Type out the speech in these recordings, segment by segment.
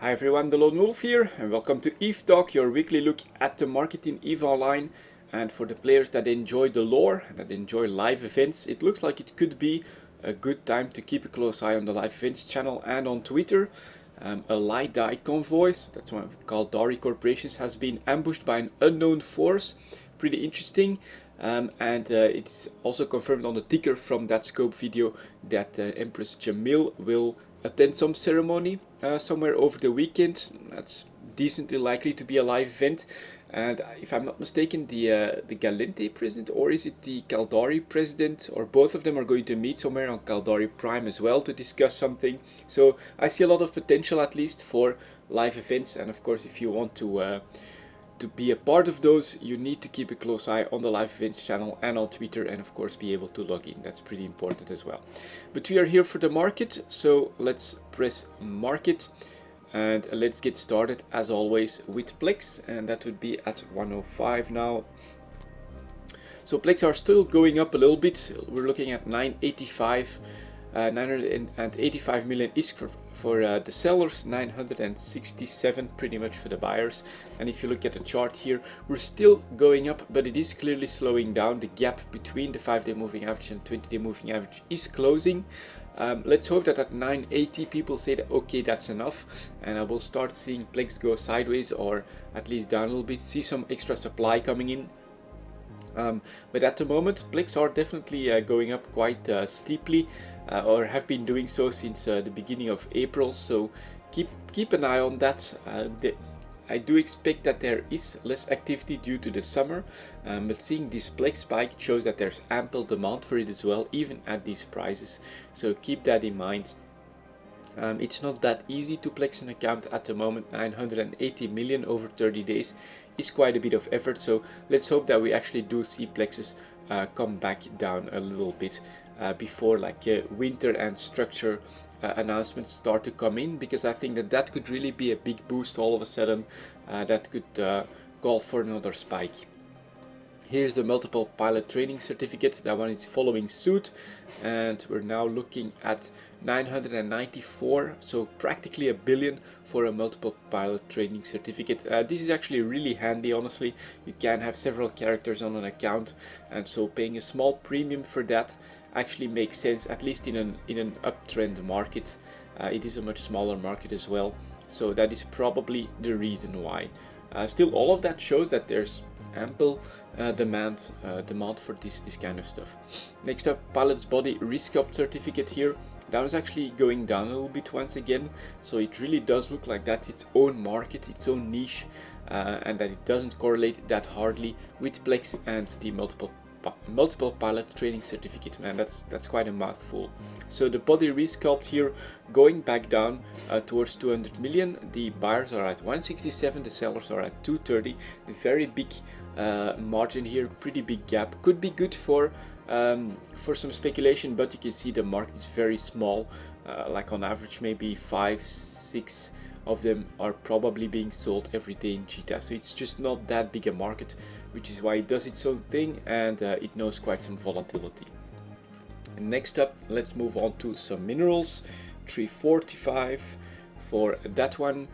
Hi everyone, delonewolf here, and welcome to EVE Talk, your weekly look at the market in EVE Online. And for the players that enjoy the lore, that enjoy live events, it looks like it could be a good time to keep a close eye on the live events channel and on Twitter. A light die convoy, that's one of Caldari corporations, has been ambushed by an unknown force. Pretty interesting. It's also confirmed on the ticker from that scope video that Empress Jamil will attend some ceremony somewhere over the weekend. That's decently likely to be a live event. And if I'm not mistaken, the Galente president, or is it the Caldari president, or both of them are going to meet somewhere on Caldari Prime as well to discuss something. So I see a lot of potential, at least, for live events. And of course, if you want to be a part of those, you need to keep a close eye on the live events channel and on Twitter, and of course be able to log in. That's pretty important as well. But we are here for the market, so let's press market and let's get started as always with plex, and that would be at 105 now. So plex are still going up a little bit. We're looking at 985 985 million ISK for the sellers, 967 pretty much for the buyers. And if you look at the chart here, we're still going up, but it is clearly slowing down. The gap between the 5-day moving average and 20-day moving average is closing. Let's hope that at 980 people say that okay, that's enough, and I will start seeing plex go sideways or at least down a little bit, see some extra supply coming in. But at the moment, plex are definitely going up quite steeply, or have been doing so since the beginning of April. So keep an eye on that. I do expect that there is less activity due to the summer, but seeing this plex spike shows that there's ample demand for it as well, even at these prices. So keep that in mind. It's not that easy to plex an account at the moment. 980 million over 30 days is quite a bit of effort, so let's hope that we actually do see plexes come back down a little bit before winter and structure announcements start to come in, because I think that could really be a big boost all of a sudden that could call for another spike. Here's the multiple pilot training certificate. That one is following suit, and we're now looking at 994, so practically a billion for a multiple pilot training certificate. This is actually really handy, honestly. You can have several characters on an account, and so paying a small premium for that actually makes sense, at least in an uptrend market. It is a much smaller market as well, so that is probably the reason why. Still, all of that shows that there's ample demand for this kind of stuff. Next up, pilot's body risk up certificate here. That was actually going down a little bit once again, so it really does look like that's its own market, its own niche, and that it doesn't correlate that hardly with plex and the multiple pilot training certificate. Man, that's quite a mouthful. So the body resculpt here going back down towards 200 million. The buyers are at 167, the sellers are at 230. The very big margin here, pretty big gap. Could be good for some speculation, but you can see the market is very small. Like on average, maybe 5-6 of them are probably being sold every day in Cheetah. So it's just not that big a market, which is why it does its own thing, and it knows quite some volatility. And next up, let's move on to some minerals. 345 for that one.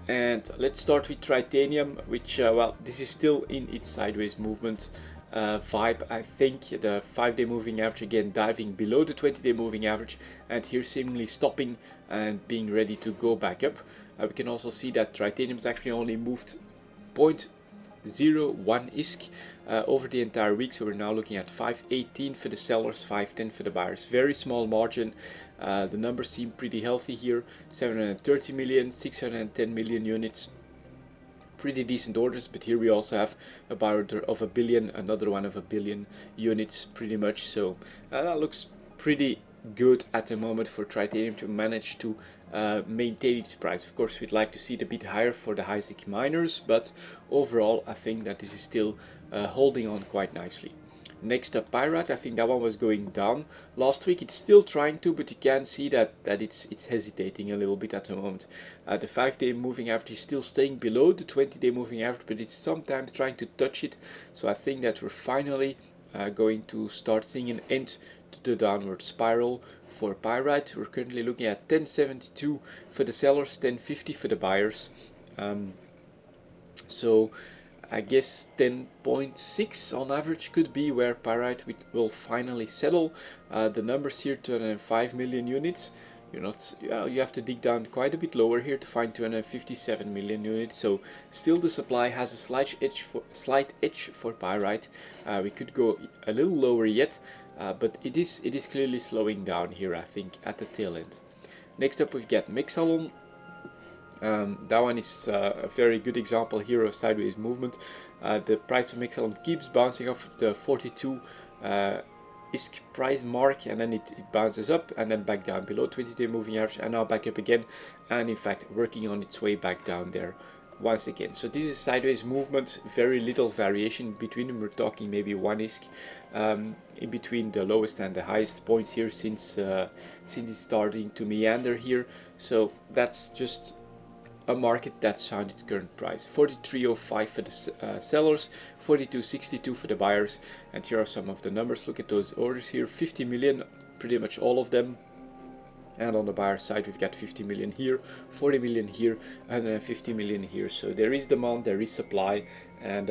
And let's start with titanium, which, well, this is still in its sideways movement vibe. I think the 5-day moving average again diving below the 20-day moving average, and here seemingly stopping and being ready to go back up. We can also see that titanium's actually only moved 0.01 ISK over the entire week, so we're now looking at 518 for the sellers, 510 for the buyers. Very small margin. The numbers seem pretty healthy here. 730 million, 610 million units. Pretty decent orders, but here we also have a buy order of a billion, another one of a billion units pretty much. So that looks pretty good at the moment for titanium to manage to maintain its price. Of course, we'd like to see it a bit higher for the high-sec miners, but overall I think that this is still holding on quite nicely. Next up, Pirate. I think that one was going down last week. It's still trying to, but you can see that it's hesitating a little bit at the moment. The 5-day moving average is still staying below the 20-day moving average, but it's sometimes trying to touch it. So I think that we're finally going to start seeing an end the downward spiral for pyrite. We're currently looking at 1072 for the sellers, 1050 for the buyers. So I guess 10.6 on average could be where pyrite will finally settle. The numbers here, 205 million units. You have to dig down quite a bit lower here to find 257 million units. So still the supply has a slight edge for pyrite. We could go a little lower yet, but it is clearly slowing down here, I think, at the tail end. Next up we've got Mexalon. That one is a very good example here of sideways movement. The price of Mexalon keeps bouncing off the 42 ISK price mark, and then it bounces up and then back down below 20-day moving average, and now back up again, and in fact working on its way back down there once again. So this is sideways movement, very little variation between them. We're talking maybe 1 ISK in between the lowest and the highest points here since it's starting to meander here. So that's just a market that's found its current price. 43.05 for the sellers, 42.62 for the buyers, and here are some of the numbers. Look at those orders here, 50 million, pretty much all of them. And on the buyer side we've got 50 million here, 40 million here, 150 million here. So there is demand, there is supply, and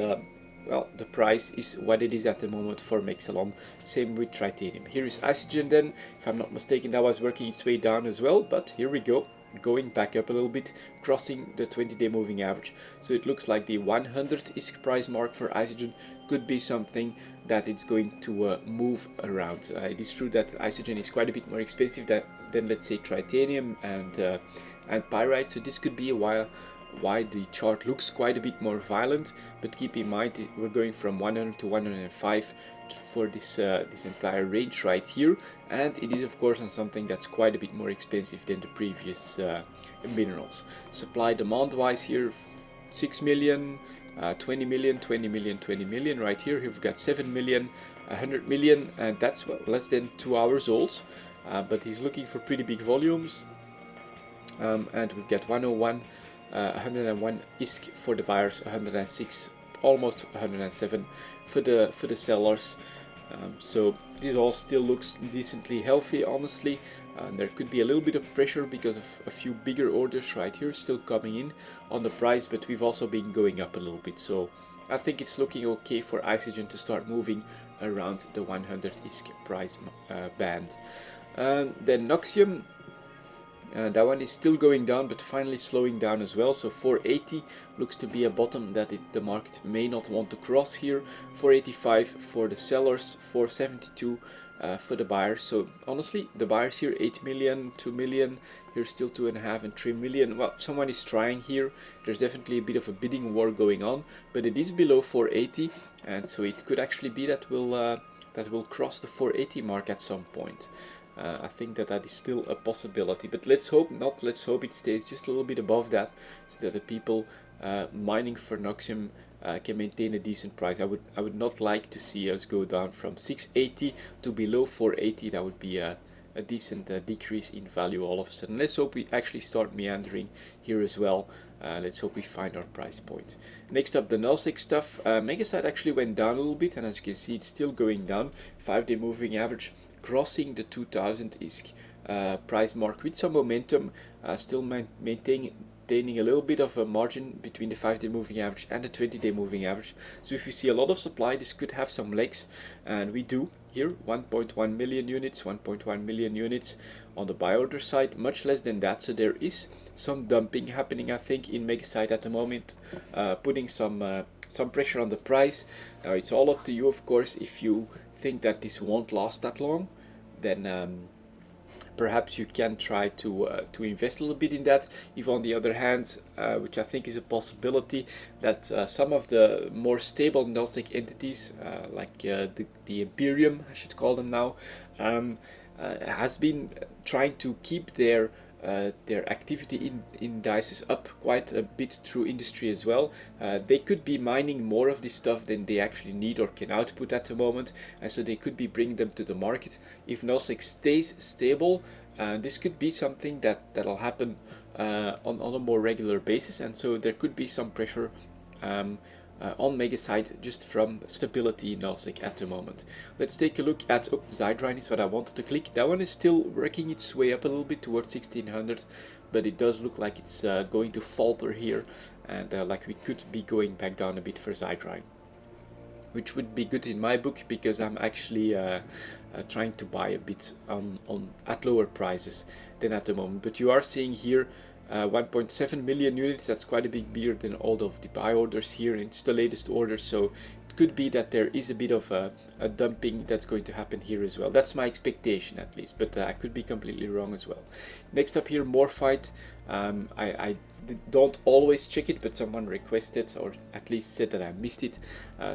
well, the price is what it is at the moment for Mexalon. Same with Tritanium. Here is Isogen then. If I'm not mistaken, that was working its way down as well, but here we go, going back up a little bit, crossing the 20-day moving average. So it looks like the 100 ISK price mark for Isogen could be something that it's going to move around. It is true that Isogen is quite a bit more expensive than let's say Tritanium and Pyrite, so this could be a while why the chart looks quite a bit more violent, but keep in mind we're going from 100 to 105 for this entire range right here, and it is of course on something that's quite a bit more expensive than the previous minerals. Supply demand wise here, 6 million, 20 million, 20 million, 20 million. Right here we've got 7 million, 100 million, and that's less than 2 hours old, but he's looking for pretty big volumes. And we've got 101, 101 ISK for the buyers, 106, almost 107 for the sellers. So this all still looks decently healthy, honestly. There could be a little bit of pressure because of a few bigger orders right here still coming in on the price, but we've also been going up a little bit. So I think it's looking okay for Isogen to start moving around the 100 ISK price band. Then Noxium. That one is still going down, but finally slowing down as well. So 480 looks to be a bottom that the market may not want to cross here. 485 for the sellers, 472 for the buyers. So honestly, the buyers here 8 million, 2 million, here still 2.5 and 3 million. Well, someone is trying here. There's definitely a bit of a bidding war going on, but it is below 480, and so it could actually be that will cross the 480 mark at some point. I think that is still a possibility, but let's hope not. Let's hope it stays just a little bit above that, so that the people mining for Noxium can maintain a decent price. I would not like to see us go down from 680 to below 480. That would be a decent decrease in value all of a sudden. Let's hope we actually start meandering here as well. Let's hope we find our price point. Next up, the nullsec stuff. Megasite actually went down a little bit, and as you can see, it's still going down. 5-day moving average crossing the 2000 ISK price mark with some momentum, still maintaining a little bit of a margin between the 5-day moving average and the 20-day moving average. So if you see a lot of supply, this could have some legs, and we do here. 1.1 million units, 1.1 million units on the buy order side, much less than that. So there is some dumping happening, I think, in Megasite at the moment, putting some pressure on the price. Now it's all up to you, of course. If you think that this won't last that long, then perhaps you can try to invest a little bit in that. If on the other hand, which I think is a possibility, that some of the more stable nullsec entities, like the Imperium, I should call them now, has been trying to keep their activity in indices up quite a bit through industry as well. They could be mining more of this stuff than they actually need or can output at the moment, and so they could be bringing them to the market. If nullsec stays stable, this could be something that'll happen on a more regular basis, and so there could be some pressure on Mega side just from stability in Nulsec at the moment. Let's take a look at Zydrine is what I wanted to click. That one is still working its way up a little bit towards 1600, but it does look like it's going to falter here, and like we could be going back down a bit for Zydrine, which would be good in my book because I'm actually trying to buy a bit at lower prices than at the moment. But you are seeing here 1.7 million units. That's quite a big bigger than all of the buy orders here. It's the latest order, so it could be that there is a bit of a dumping that's going to happen here as well. That's my expectation at least, but I could be completely wrong as well. Next up here, Morphite. I don't always check it, but someone requested or at least said that I missed it,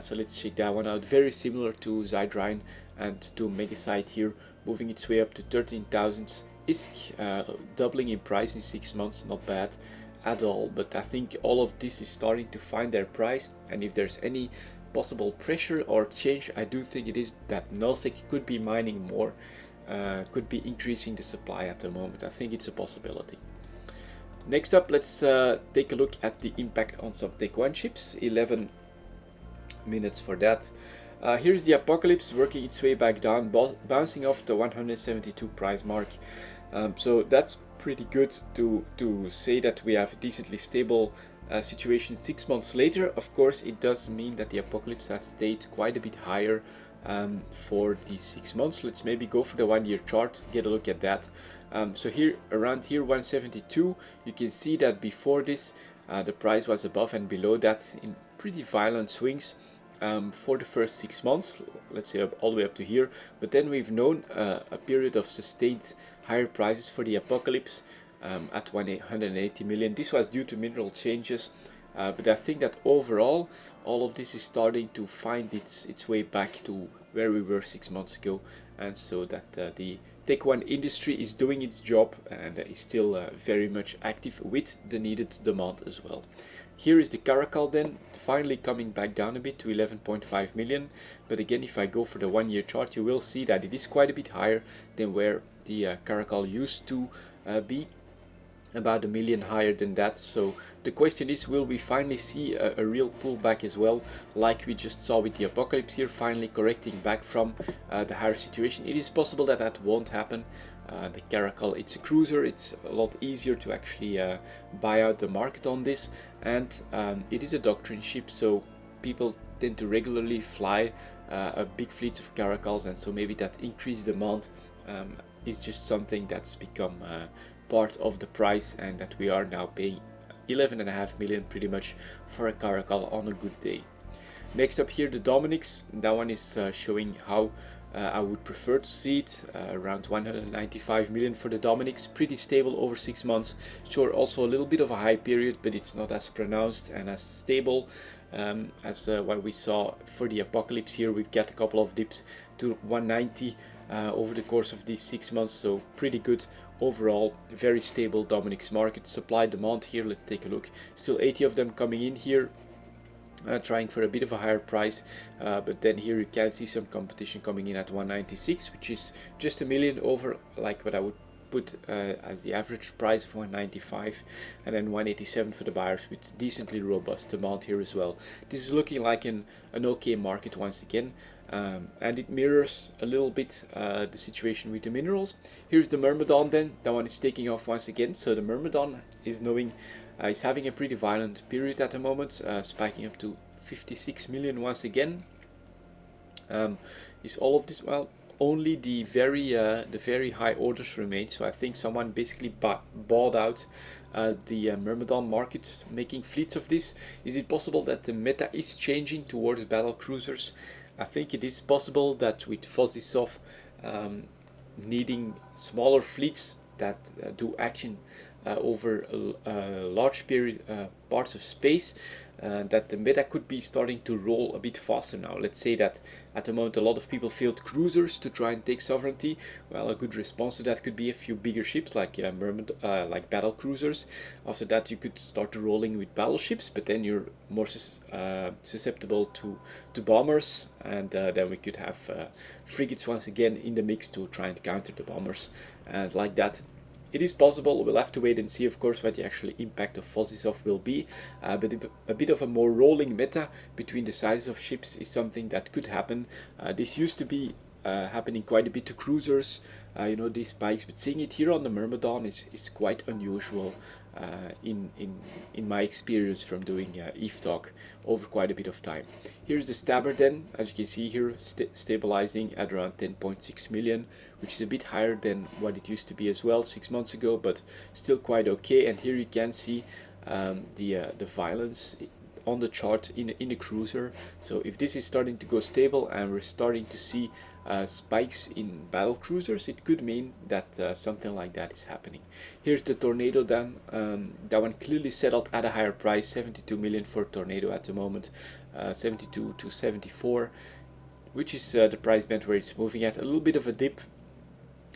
so let's check that one out. Very similar to Zydrine and to Megasite here, moving its way up to 13,000 ISK, doubling in price in 6 months. Not bad at all, but I think all of this is starting to find their price, and if there's any possible pressure or change, I do think it is that Nulsec could be mining more, could be increasing the supply at the moment. I think it's a possibility. Next up, let's take a look at the impact on some Tech 1 chips. 11 minutes for that. Here's the Apocalypse working its way back down, bouncing off the 172 price mark. So that's pretty good to say that we have a decently stable situation 6 months later. Of course, it does mean that the Apocalypse has stayed quite a bit higher for these 6 months. Let's maybe go for the 1 year chart, get a look at that. So here, around here, 172, you can see that before this, the price was above and below that in pretty violent swings for the first 6 months, let's say all the way up to here. But then we've known a period of sustained higher prices for the Apocalypse at 180 million. This was due to mineral changes, but I think that overall, all of this is starting to find its way back to where we were 6 months ago, and so that the Tech 1 industry is doing its job and is still very much active with the needed demand as well. Here is the Caracal then, finally coming back down a bit to 11.5 million. But again, if I go for the 1 year chart, you will see that it is quite a bit higher than where the Caracal used to be, about 1 million higher than that. So the question is, will we finally see a real pullback as well, like we just saw with the Apocalypse here, finally correcting back from the higher situation? It is possible that that won't happen. The Caracal, it's a cruiser, it's a lot easier to actually buy out the market on this, and it is a doctrine ship, so people tend to regularly fly big fleets of Caracals, and so maybe that increased demand is just something that's become part of the price, and that we are now paying 11.5 million pretty much for a Caracal on a good day. Next up here, the Dominics. That one is showing how I would prefer to see it, around 195 million for the Dominics. Pretty stable over 6 months. Sure, also a little bit of a high period, but it's not as pronounced and as stable as what we saw for the Apocalypse here. We've got a couple of dips to 190 over the course of these 6 months, so pretty good overall. Very stable Dominics market. Supply demand here, let's take a look. Still 80 of them coming in here, trying for a bit of a higher price, but then here you can see some competition coming in at 196, which is just 1 million over like what I would put as the average price of 195, and then 187 for the buyers, with decently robust demand here as well. This is looking like an okay market once again, and it mirrors a little bit the situation with the minerals. Here's the Myrmidon then. That one is taking off once again. So the Myrmidon is knowing is having a pretty violent period at the moment, spiking up to 56 million once again. Is all of this, well, only the very high orders remain, so I think someone basically bought out the Myrmidon market, making fleets of this. Is it possible that the meta is changing towards battle cruisers? I think it is possible that with Fozisov needing smaller fleets that do action over large parts of space, that the meta could be starting to roll a bit faster now. Let's say that at the moment a lot of people field cruisers to try and take sovereignty. Well, a good response to that could be a few bigger ships like like battle cruisers. After that you could start rolling with battleships, but then you're more susceptible to bombers, and then we could have frigates once again in the mix to try and counter the bombers, and like that. It is possible. We'll have to wait and see, of course, what the actual impact of FuzzySoft will be. But a bit of a more rolling meta between the sizes of ships is something that could happen. This used to be happening quite a bit to cruisers, you know, these spikes. But seeing it here on the Myrmidon is quite unusual in my experience from doing EVE Talk over quite a bit of time. Here's the Stabber then, as you can see here, stabilizing at around 10.6 million, which is a bit higher than what it used to be as well 6 months ago, but still quite okay. And here you can see the violence on the chart in a cruiser. So if this is starting to go stable and we're starting to see spikes in battle cruisers, it could mean that something like that is happening. Here's the Tornado then. That one clearly settled at a higher price, 72 million for Tornado at the moment, 72 to 74, which is the price band where it's moving at. A little bit of a dip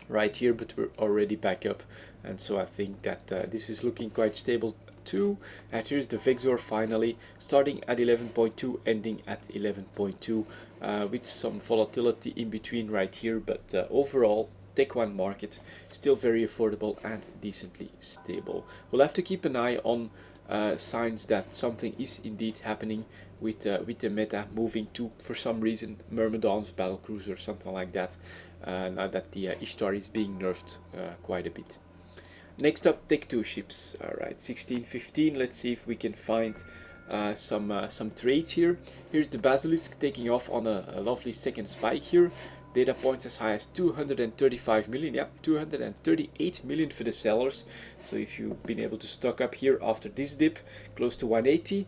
right here, but we're already back up, and so I think that this is looking quite stable too. And here's the Vexor finally, starting at 11.2, ending at 11.2, with some volatility in between right here, but overall Tech 1 market still very affordable and decently stable. We'll have to keep an eye on signs that something is indeed happening with the meta moving to, for some reason, Myrmidon's battlecruiser or something like that, now that the Ishtar is being nerfed quite a bit. Next up, Tech 2 ships. Alright, 1615. Let's see if we can find some trades here. Here's the Basilisk taking off on a lovely second spike here. Data points as high as 235 million. Yeah, 238 million for the sellers. So if you've been able to stock up here after this dip, close to 180,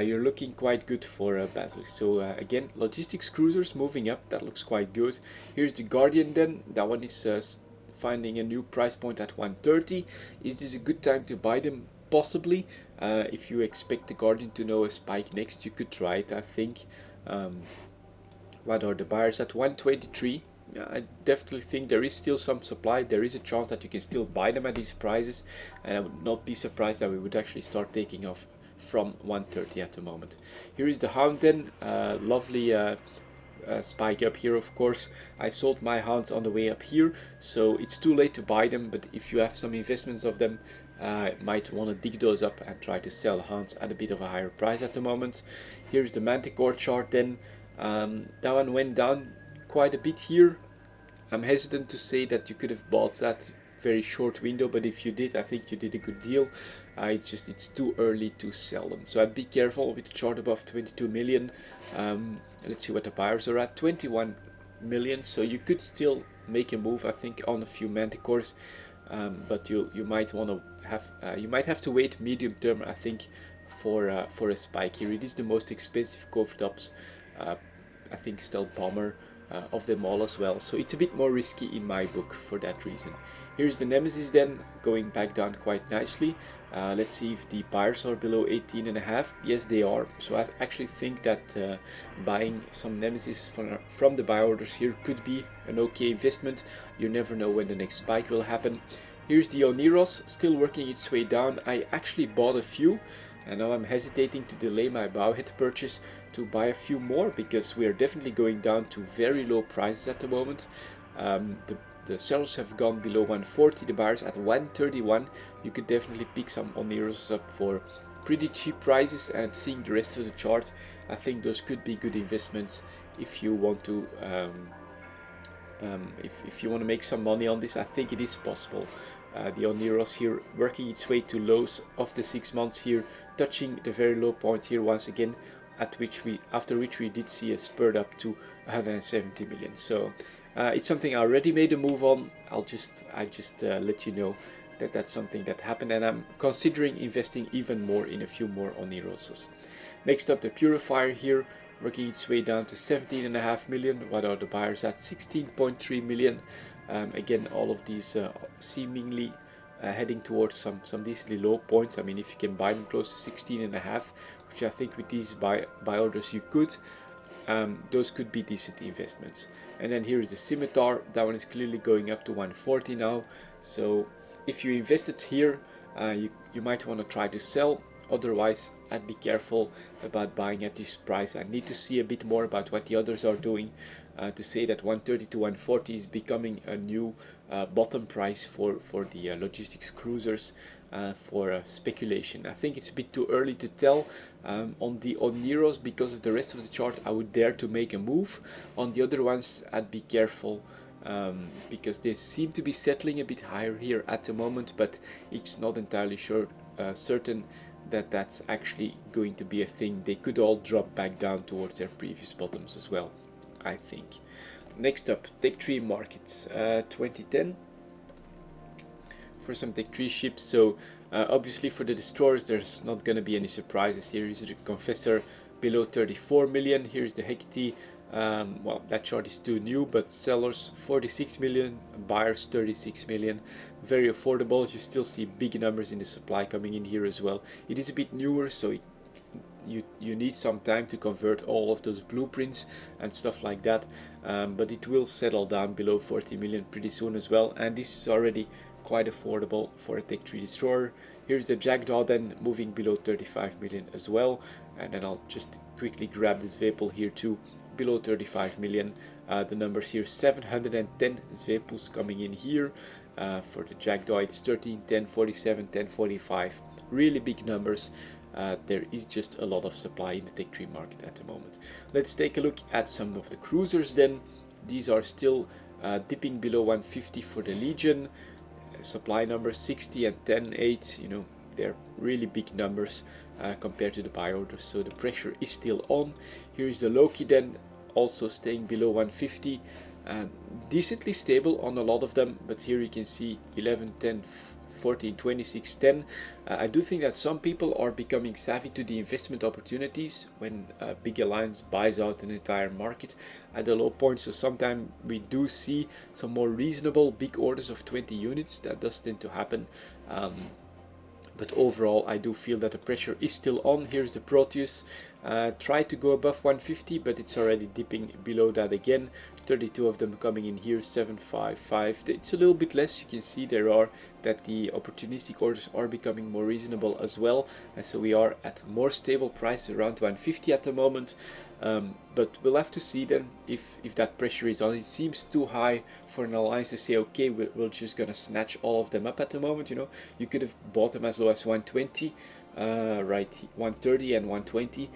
you're looking quite good for Basilisk. So again, logistics cruisers moving up. That looks quite good. Here's the Guardian then. That one is finding a new price point at 130. Is this a good time to buy them? Possibly. If you expect the Guardian to know a spike next, you could try it, I think. What are the buyers at 123? I definitely think there is still some supply. There is a chance that you can still buy them at these prices, and I would not be surprised that we would actually start taking off from 130 at the moment. Here is the Hound then. Lovely spike up here, of course. I sold my hounds on the way up here, so it's too late to buy them, but if you have some investments of them, might want to dig those up and try to sell hounds at a bit of a higher price at the moment. Here's the Manticore chart then. That one went down quite a bit here. I'm hesitant to say that you could have bought that very short window, but if you did, I think you did a good deal. It's too early to sell them, so I'd be careful with the chart above 22 million. Let's see what the buyers are at, 21 million, so you could still make a move, I think, on a few Manticores, but you might want to have you might have to wait medium term, I think, for a spike here. It is the most expensive Cove Tops, I think, stealth bomber of them all as well, so it's a bit more risky in my book for that reason. Here's the Nemesis then, going back down quite nicely. Let's see if the buyers are below 18.5. Yes, they are, so I actually think that buying some Nemesis from the buy orders here could be an okay investment. You never know when the next spike will happen. Here's the Oniros, still working its way down. I actually bought a few, and now I'm hesitating to delay my Bowhead purchase to buy a few more, because we are definitely going down to very low prices at the moment. The sellers have gone below 140, the buyers at 131. You could definitely pick some Oniros up for pretty cheap prices, and seeing the rest of the chart, I think those could be good investments if you want to if you want to make some money on this. I think it is possible. The Oniros here working its way to lows of the 6 months here, touching the very low point here once again, after which we did see a spurt up to 170 million. So it's something I already made a move on. I just let you know that that's something that happened, and I'm considering investing even more in a few more Oniroses. Next up, the Purifier here, working its way down to 17.5 million. What are the buyers at? 16.3 million. Again, all of these seemingly heading towards some decently low points. I mean, if you can buy them close to 16.5, which I think with these buy orders you could, those could be decent investments. And then here is the Scimitar. That one is clearly going up to 140 now. So if you invested here, you might want to try to sell. Otherwise, I'd be careful about buying at this price. I need to see a bit more about what the others are doing to say that 130 to 140 is becoming a new bottom price for the logistics cruisers for speculation. I think it's a bit too early to tell. On Neros, because of the rest of the chart, I would dare to make a move. On the other ones, I'd be careful, because they seem to be settling a bit higher here at the moment, but it's not entirely certain that that's actually going to be a thing. They could all drop back down towards their previous bottoms as well, I think. Next up, Tech 3 markets, 2010 for some Tech 3 ships. So obviously for the destroyers there's not going to be any surprises here. Here's the Confessor below 34 million. Here's the Hecate. Well, that chart is too new, but sellers 46 million, buyers 36 million. Very affordable. You still see big numbers in the supply coming in here as well. It is a bit newer, so you need some time to convert all of those blueprints and stuff like that, but it will settle down below 40 million pretty soon as well, and this is already quite affordable for a Tech 3 destroyer. Here's the Jackdaw then moving below 35 million as well, and then I'll just quickly grab this Vapul here too, below 35 million. The numbers here, 710 Zvepuls coming in here. For the Jackdaw it's 13, 10, 47, 10, 45, really big numbers. There is just a lot of supply in the Tech 3 market at the moment. Let's take a look at some of the cruisers then. These are still dipping below 150 for the Legion. Supply numbers 60 and 10, 8, you know, they're really big numbers compared to the buy orders, so the pressure is still on. Here is the Loki then, also staying below 150, decently stable on a lot of them, but here you can see 11, 10, 14, 26, 10. I do think that some people are becoming savvy to the investment opportunities when a big alliance buys out an entire market at a low point, so sometimes we do see some more reasonable big orders of 20 units. That does tend to happen, but overall I do feel that the pressure is still on. Here's the Proteus, tried to go above 150, but it's already dipping below that again. 32 of them coming in here, 755. It's a little bit less. You can see that the opportunistic orders are becoming more reasonable as well, and so we are at more stable price around 150 at the moment. But we'll have to see then if that pressure is on. It seems too high for an alliance to say, okay, we're just gonna snatch all of them up at the moment. You know, you could have bought them as low as 120, right? 130 and 120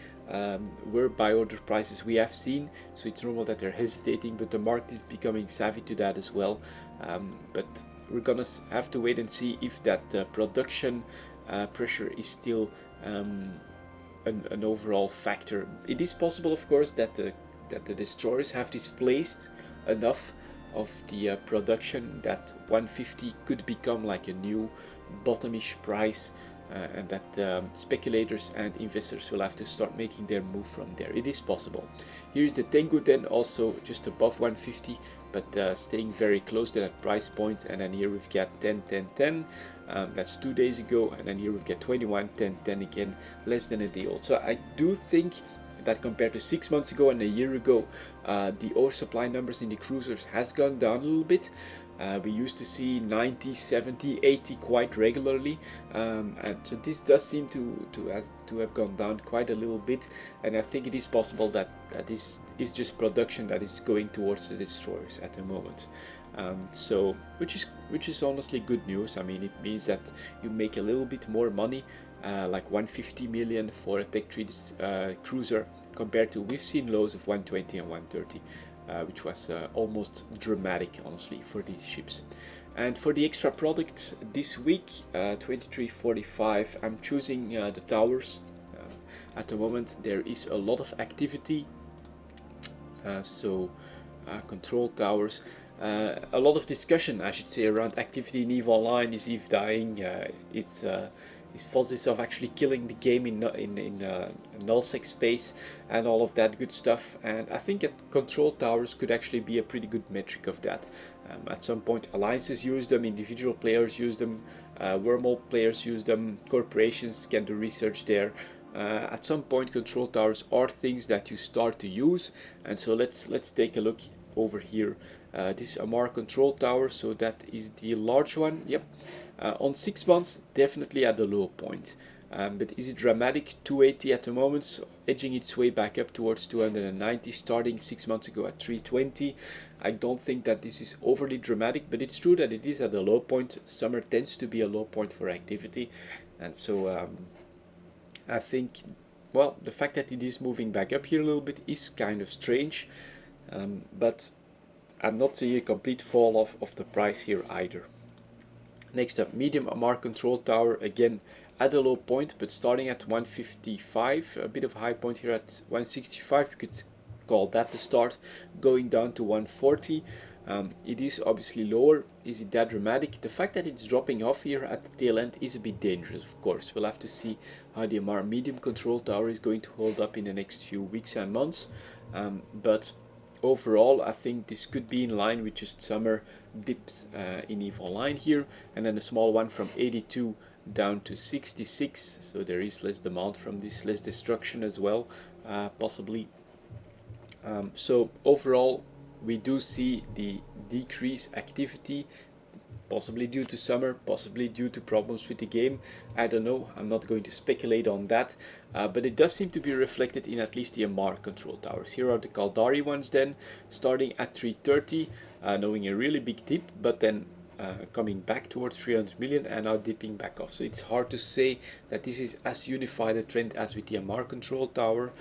were buy order prices we have seen, so it's normal that they're hesitating, but the market is becoming savvy to that as well. But we're gonna have to wait and see if that production pressure is still an overall factor. It is possible, of course, that the destroyers have displaced enough of the production that 150 could become like a new bottomish price, and that speculators and investors will have to start making their move from there. It is possible. Here's the Tengu then, also just above 150, but staying very close to that price point. And then here we've got 10, 10, 10. That's 2 days ago, and then here we've got 21, 10, 10 again, less than a day old. So I do think that compared to 6 months ago and a year ago, the oversupply numbers in the cruisers has gone down a little bit. We used to see 90, 70, 80 quite regularly, and so this does seem to have gone down quite a little bit, and I think it is possible that this is just production that is going towards the destroyers at the moment. So which is honestly good news. I mean, it means that you make a little bit more money, like 150 million for a Tech 3 cruiser, compared to we've seen lows of 120 and 130. Which was almost dramatic, honestly, for these ships. And for the extra products this week, 2345, I'm choosing the towers. At the moment there is a lot of activity, so control towers, a lot of discussion, I should say, around activity in EVE Online. Is EVE dying? Is Fozisov actually killing the game in nullsec space, and all of that good stuff? And I think that control towers could actually be a pretty good metric of that. At some point alliances use them, individual players use them, wormhole players use them, corporations can do research there. At some point control towers are things that you start to use, and so let's take a look over here. This Amar control tower, so that is the large one. Yep. On 6 months, definitely at the low point. But is it dramatic? 280 at the moment, so edging its way back up towards 290, starting 6 months ago at 320. I don't think that this is overly dramatic, but it's true that it is at a low point. Summer tends to be a low point for activity, and so I think, well, the fact that it is moving back up here a little bit is kind of strange, but I'm not seeing a complete fall off of the price here either. Next up, medium MR control tower, again at a low point, but starting at 155, a bit of a high point here at 165, you could call that the start, going down to 140. It is obviously lower. Is it that dramatic? The fact that it's dropping off here at the tail end is a bit dangerous, of course. We'll have to see how the MR medium control tower is going to hold up in the next few weeks and months, but overall I think this could be in line with just summer dips in EVE Online here, and then a small one from 82 down to 66, so there is less demand from this, less destruction as well, possibly. So overall we do see the decreased activity, possibly due to summer, possibly due to problems with the game. I don't know, I'm not going to speculate on that, but it does seem to be reflected in at least the MR control towers. Here are the Caldari ones then, starting at 330, knowing a really big dip, but then coming back towards 300 million and now dipping back off. So it's hard to say that this is as unified a trend as with the MR control tower,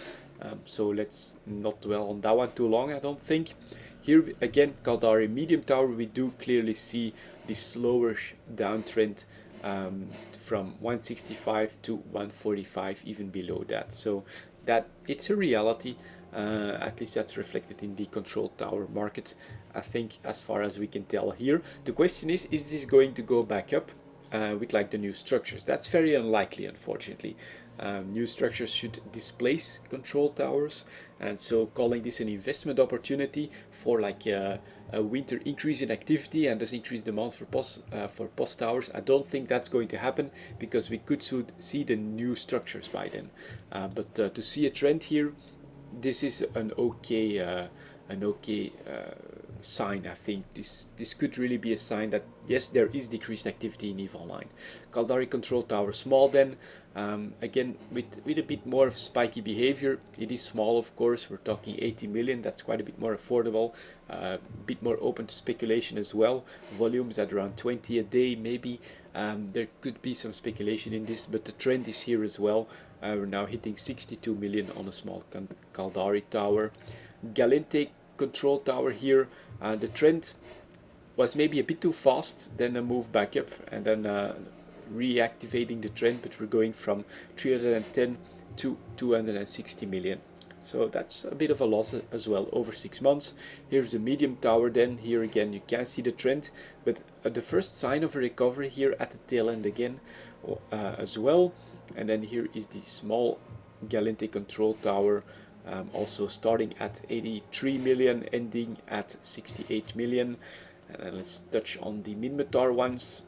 so let's not dwell on that one too long, I don't think. Here again, Caldari medium tower, we do clearly see the slower downtrend from 165 to 145, even below that. So that it's a reality, at least that's reflected in the control tower market, I think, as far as we can tell here. The question is this going to go back up with like the new structures? That's very unlikely, unfortunately. New structures should displace control towers, and so calling this an investment opportunity for like a winter increase in activity and thus increased demand for POS towers, I don't think that's going to happen, because we could see the new structures by then. But to see a trend here, this is an okay sign. I think this could really be a sign that yes, there is decreased activity in EVE Online. Caldari control tower small then, again with a bit more of spiky behavior. It is small, of course, we're talking 80 million, that's quite a bit more affordable, a bit more open to speculation as well. Volumes at around 20 a day maybe. There could be some speculation in this, but the trend is here as well. We're now hitting 62 million on a small Caldari tower. Galente control tower here, the trend was maybe a bit too fast, then a move back up and then reactivating the trend, but we're going from 310 to 260 million. So that's a bit of a loss as well over 6 months. Here's the medium tower then. Here again you can see the trend, but the first sign of a recovery here at the tail end again as well. And then here is the small Galente control tower, also starting at 83 million, ending at 68 million. And then let's touch on the Minmatar ones.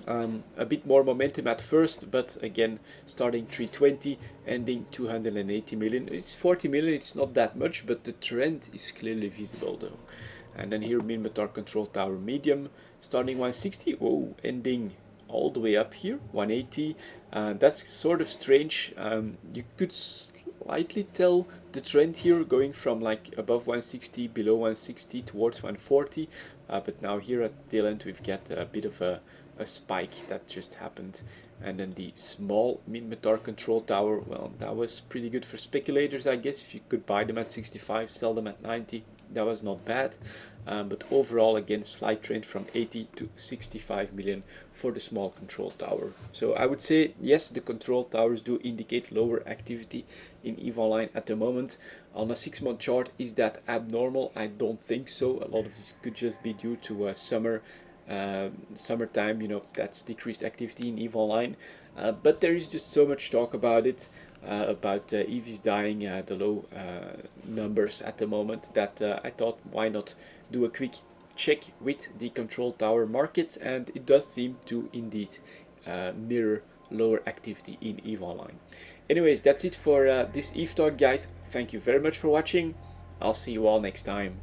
A bit more momentum at first, but again starting 320, ending 280 million. It's 40 million, it's not that much, but the trend is clearly visible though. And then here Minmatar control tower medium, starting 160, oh, ending all the way up here 180. That's sort of strange. You could slightly tell the trend here going from like above 160, below 160 towards 140, but now here at the tail end we've got a bit of a spike that just happened. And then the small Minmatar control tower, well, that was pretty good for speculators, I guess. If you could buy them at 65, sell them at 90, that was not bad. But overall, again, slight trend from 80 to 65 million for the small control tower. So I would say, yes, the control towers do indicate lower activity in EVE Online at the moment. On a 6-month chart, is that abnormal? I don't think so. A lot of this could just be due to summertime, you know, that's decreased activity in EVE Online. But there is just so much talk about it, about EVE is dying, the low numbers at the moment, that I thought why not do a quick check with the control tower market, and it does seem to indeed mirror lower activity in EVE Online. Anyways, that's it for this EVE talk, guys. Thank you very much for watching. I'll see you all next time.